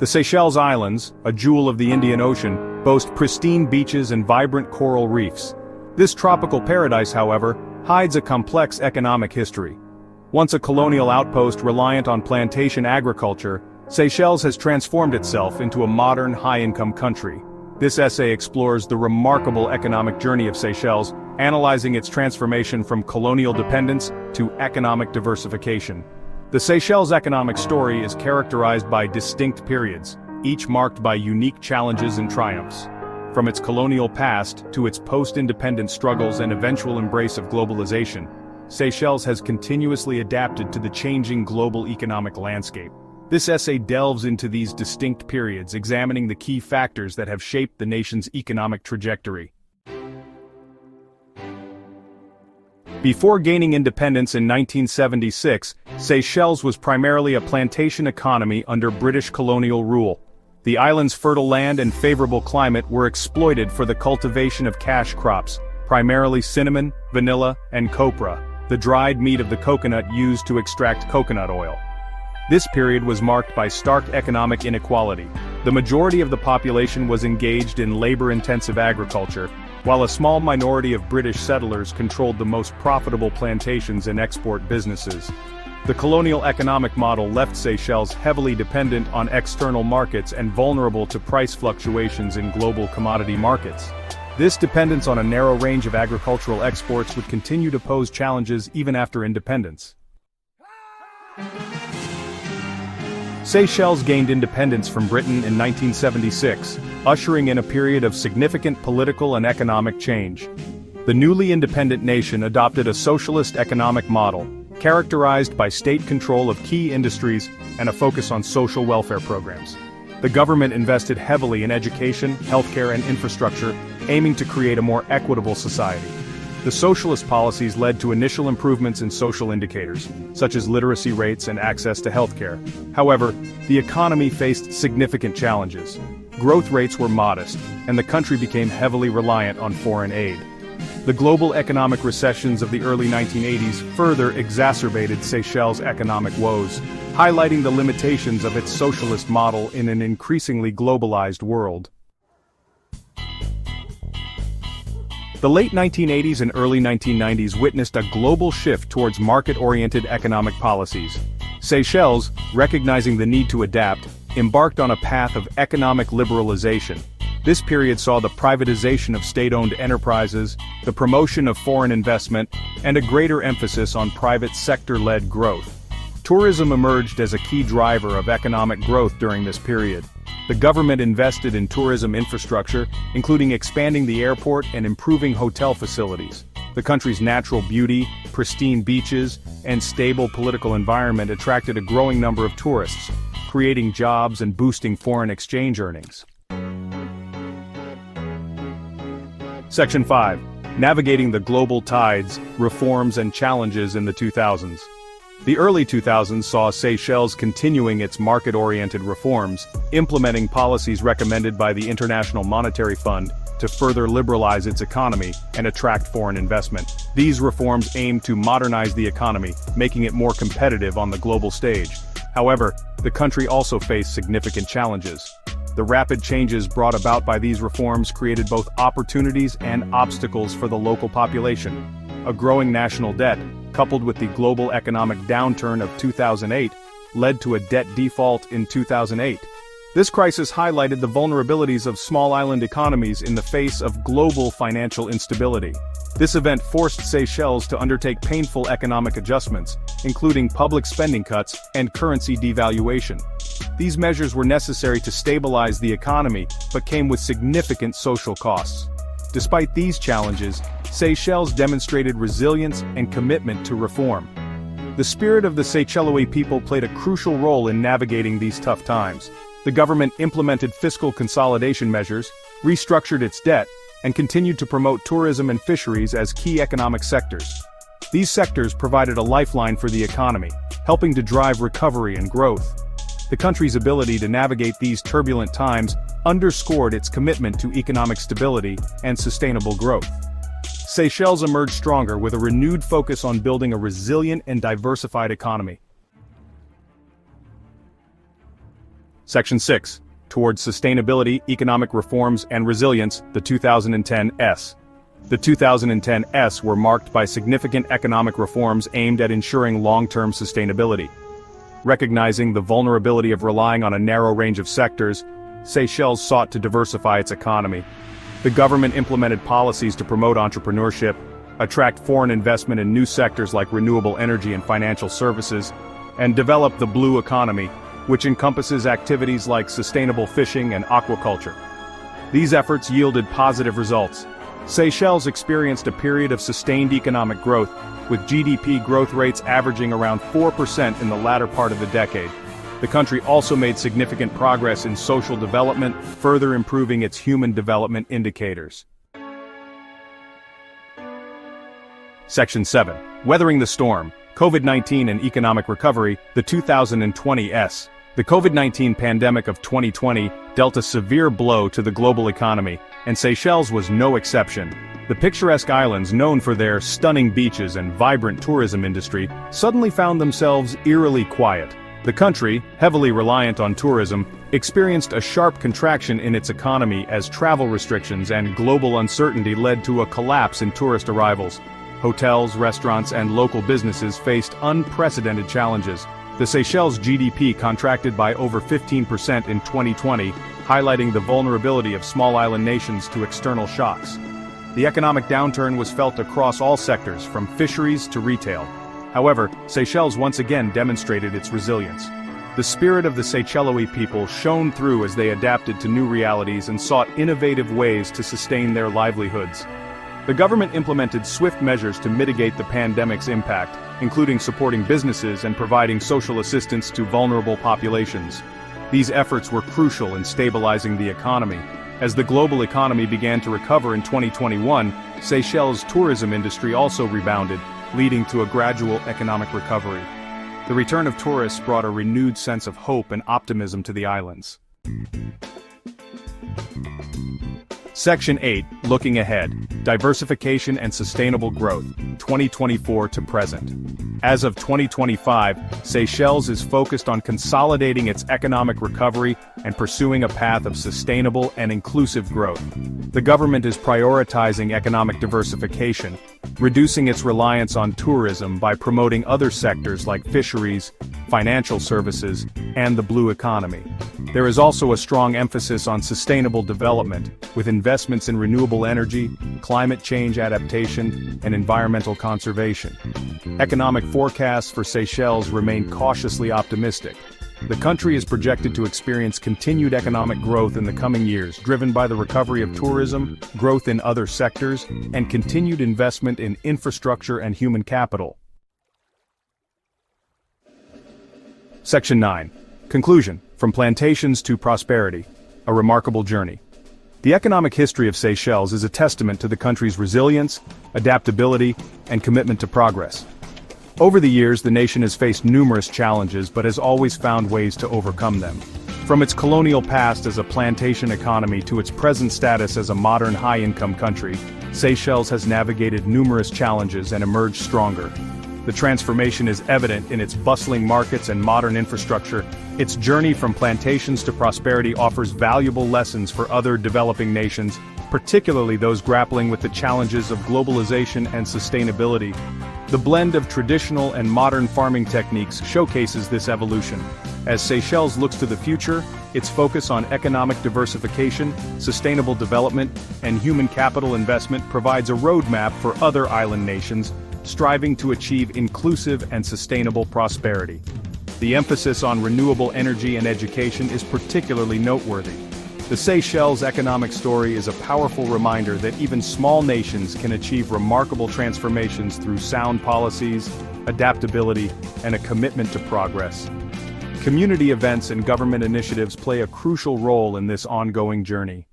The Seychelles Islands, a jewel of the Indian Ocean, boast pristine beaches and vibrant coral reefs. This tropical paradise, however, hides a complex economic history. Once a colonial outpost reliant on plantation agriculture, Seychelles has transformed itself into a modern, high-income country. This essay explores the remarkable economic journey of Seychelles, analyzing its transformation from colonial dependence to economic diversification. The Seychelles economic story is characterized by distinct periods, each marked by unique challenges and triumphs. From its colonial past to its post-independence struggles and eventual embrace of globalization, Seychelles has continuously adapted to the changing global economic landscape. This essay delves into these distinct periods, examining the key factors that have shaped the nation's economic trajectory. Before gaining independence in 1976, Seychelles was primarily a plantation economy under British colonial rule. The island's fertile land and favorable climate were exploited for the cultivation of cash crops, primarily cinnamon, vanilla, and copra, the dried meat of the coconut used to extract coconut oil. This period was marked by stark economic inequality. The majority of the population was engaged in labor-intensive agriculture, while a small minority of British settlers controlled the most profitable plantations and export businesses. The colonial economic model left Seychelles heavily dependent on external markets and vulnerable to price fluctuations in global commodity markets. This dependence on a narrow range of agricultural exports would continue to pose challenges even after independence. Seychelles gained independence from Britain in 1976, ushering in a period of significant political and economic change. The newly independent nation adopted a socialist economic model, characterized by state control of key industries and a focus on social welfare programs. The government invested heavily in education, healthcare, and infrastructure, aiming to create a more equitable society. The socialist policies led to initial improvements in social indicators, such as literacy rates and access to healthcare. However, the economy faced significant challenges. Growth rates were modest, and the country became heavily reliant on foreign aid. The global economic recessions of the early 1980s further exacerbated Seychelles' economic woes, highlighting the limitations of its socialist model in an increasingly globalized world. The late 1980s and early 1990s witnessed a global shift towards market-oriented economic policies. Seychelles, recognizing the need to adapt, embarked on a path of economic liberalization. This period saw the privatization of state-owned enterprises, the promotion of foreign investment, and a greater emphasis on private sector-led growth. Tourism emerged as a key driver of economic growth during this period. The government invested in tourism infrastructure, including expanding the airport and improving hotel facilities. The country's natural beauty, pristine beaches, and stable political environment attracted a growing number of tourists, creating jobs and boosting foreign exchange earnings. Section 5. Navigating the global tides, reforms and challenges in the 2000s. The early 2000s saw Seychelles continuing its market-oriented reforms, implementing policies recommended by the International Monetary Fund to further liberalize its economy and attract foreign investment. These reforms aimed to modernize the economy, making it more competitive on the global stage. However, the country also faced significant challenges. The rapid changes brought about by these reforms created both opportunities and obstacles for the local population. A growing national debt, coupled with the global economic downturn of 2008, led to a debt default in 2008. This crisis highlighted the vulnerabilities of small island economies in the face of global financial instability. This event forced Seychelles to undertake painful economic adjustments, including public spending cuts and currency devaluation. These measures were necessary to stabilize the economy, but came with significant social costs. Despite these challenges, Seychelles demonstrated resilience and commitment to reform. The spirit of the Seychellois people played a crucial role in navigating these tough times. The government implemented fiscal consolidation measures, restructured its debt, and continued to promote tourism and fisheries as key economic sectors. These sectors provided a lifeline for the economy, helping to drive recovery and growth. The country's ability to navigate these turbulent times underscored its commitment to economic stability and sustainable growth. Seychelles emerged stronger with a renewed focus on building a resilient and diversified economy. Section 6. Towards Sustainability, Economic Reforms and Resilience, the 2010s. The 2010s were marked by significant economic reforms aimed at ensuring long-term sustainability. Recognizing the vulnerability of relying on a narrow range of sectors, Seychelles sought to diversify its economy. The government implemented policies to promote entrepreneurship, attract foreign investment in new sectors like renewable energy and financial services, and develop the blue economy, which encompasses activities like sustainable fishing and aquaculture. These efforts yielded positive results. Seychelles experienced a period of sustained economic growth, with GDP growth rates averaging around 4% in the latter part of the decade. The country also made significant progress in social development, further improving its human development indicators. Section 7. Weathering the Storm, COVID-19 and Economic Recovery, the 2020s. The COVID-19 pandemic of 2020 dealt a severe blow to the global economy, and Seychelles was no exception. The picturesque islands, known for their stunning beaches and vibrant tourism industry, suddenly found themselves eerily quiet. The country, heavily reliant on tourism, experienced a sharp contraction in its economy as travel restrictions and global uncertainty led to a collapse in tourist arrivals. Hotels, restaurants, and local businesses faced unprecedented challenges. The Seychelles GDP contracted by over 15% in 2020, highlighting the vulnerability of small island nations to external shocks. The economic downturn was felt across all sectors, from fisheries to retail. However, Seychelles once again demonstrated its resilience. The spirit of the Seychellois people shone through as they adapted to new realities and sought innovative ways to sustain their livelihoods. The government implemented swift measures to mitigate the pandemic's impact, including supporting businesses and providing social assistance to vulnerable populations. These efforts were crucial in stabilizing the economy. As the global economy began to recover in 2021, Seychelles' tourism industry also rebounded, leading to a gradual economic recovery. The return of tourists brought a renewed sense of hope and optimism to the islands. Section 8. Looking Ahead, Diversification and Sustainable Growth, 2024 to Present. As of 2025, Seychelles is focused on consolidating its economic recovery and pursuing a path of sustainable and inclusive growth. The government is prioritizing economic diversification, reducing its reliance on tourism by promoting other sectors like fisheries, financial services, and the blue economy. There is also a strong emphasis on sustainable development, with investments in renewable energy, climate change adaptation, and environmental conservation. Economic forecasts for Seychelles remain cautiously optimistic. The country is projected to experience continued economic growth in the coming years, driven by the recovery of tourism, growth in other sectors, and continued investment in infrastructure and human capital. Section 9. Conclusion. From Plantations to Prosperity, a Remarkable Journey. The economic history of Seychelles is a testament to the country's resilience, adaptability, and commitment to progress. Over the years, the nation has faced numerous challenges but has always found ways to overcome them. From its colonial past as a plantation economy to its present status as a modern high-income country, Seychelles has navigated numerous challenges and emerged stronger. The transformation is evident in its bustling markets and modern infrastructure. Its journey from plantations to prosperity offers valuable lessons for other developing nations, particularly those grappling with the challenges of globalization and sustainability. The blend of traditional and modern farming techniques showcases this evolution. As Seychelles looks to the future, its focus on economic diversification, sustainable development, and human capital investment provides a roadmap for other island nations, striving to achieve inclusive and sustainable prosperity. The emphasis on renewable energy and education is particularly noteworthy. The Seychelles economic story is a powerful reminder that even small nations can achieve remarkable transformations through sound policies, adaptability, and a commitment to progress. Community events and government initiatives play a crucial role in this ongoing journey.